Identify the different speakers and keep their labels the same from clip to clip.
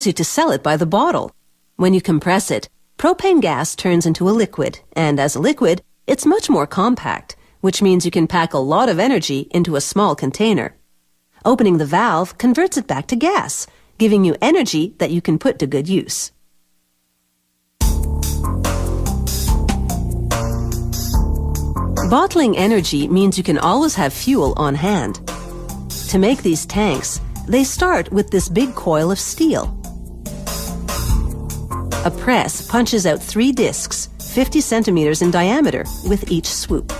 Speaker 1: you to sell it by the bottle. When you compress it, propane gas turns into a liquid, and as a liquid, it's much more compact, which means you can pack a lot of energy into a small container. Opening the valve converts it back to gas, giving you energy that you can put to good use. Bottling energy means you can always have fuel on hand. To make these tanks, they start with this big coil of steel. A press punches out 3 discs, 50 centimeters in diameter, with each swoop.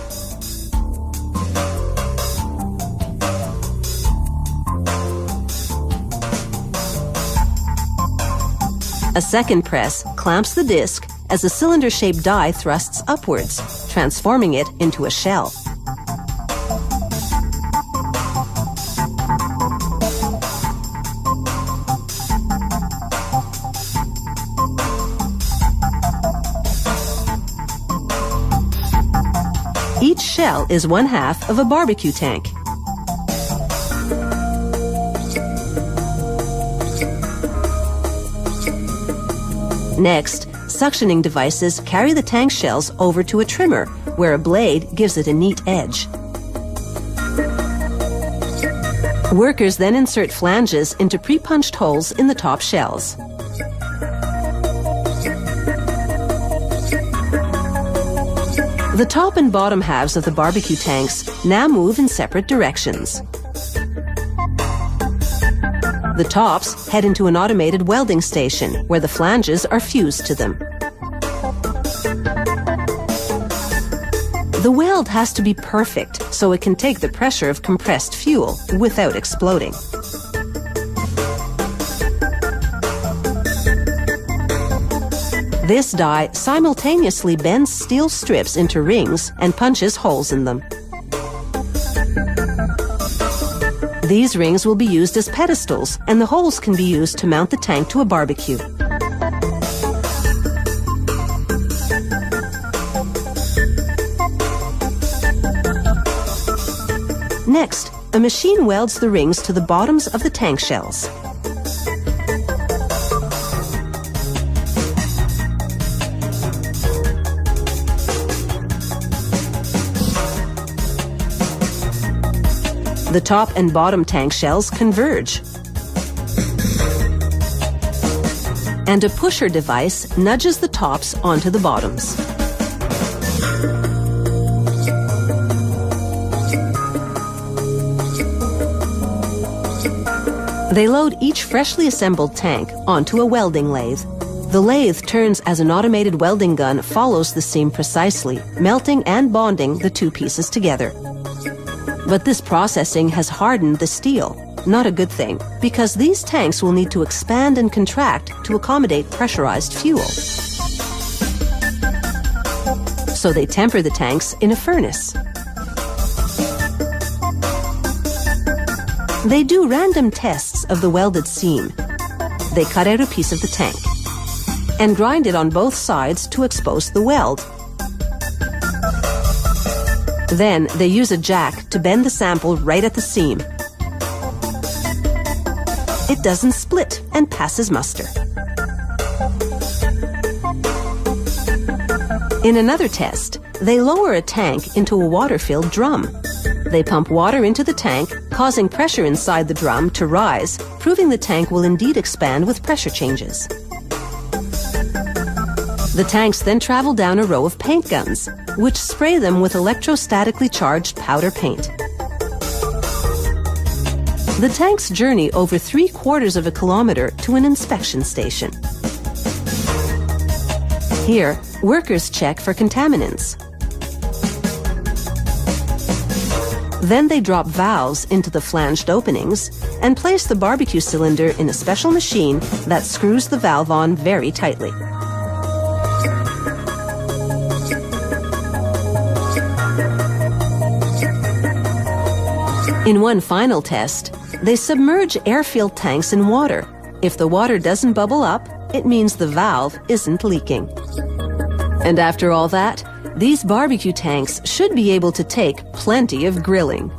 Speaker 1: A second press clamps the disc as a cylinder-shaped die thrusts upwards, transforming it into a shell. Each shell is 1/2 of a barbecue tank. Next, suctioning devices carry the tank shells over to a trimmer, where a blade gives it a neat edge. Workers then insert flanges into pre-punched holes in the top shells. The top and bottom halves of the barbecue tanks now move in separate directions. The tops head into an automated welding station where the flanges are fused to them. The weld has to be perfect so it can take the pressure of compressed fuel without exploding. This die simultaneously bends steel strips into rings and punches holes in them. These rings will be used as pedestals, and the holes can be used to mount the tank to a barbecue. Next, a machine welds the rings to the bottoms of the tank shells. The top and bottom tank shells converge. And a pusher device nudges the tops onto the bottoms. They load each freshly assembled tank onto a welding lathe. The lathe turns as an automated welding gun follows the seam precisely, melting and bonding the 2 pieces together. But this processing has hardened the steel. Not a good thing, because these tanks will need to expand and contract to accommodate pressurized fuel. So they temper the tanks in a furnace. They do random tests of the welded seam. They cut out a piece of the tank and grind it on both sides to expose the weld. Then they use a jack to bend the sample right at the seam. It doesn't split and passes muster. In another test, they lower a tank into a water-filled drum. They pump water into the tank, causing pressure inside the drum to rise, proving the tank will indeed expand with pressure changes. The tanks then travel down a row of paint guns, which spray them with electrostatically charged powder paint. The tanks journey over 3/4 of a kilometer to an inspection station. Here, workers check for contaminants. Then they drop valves into the flanged openings and place the barbecue cylinder in a special machine that screws the valve on very tightly. In one final test, they submerge air-filled tanks in water. If the water doesn't bubble up, it means the valve isn't leaking. And after all that, these barbecue tanks should be able to take plenty of grilling.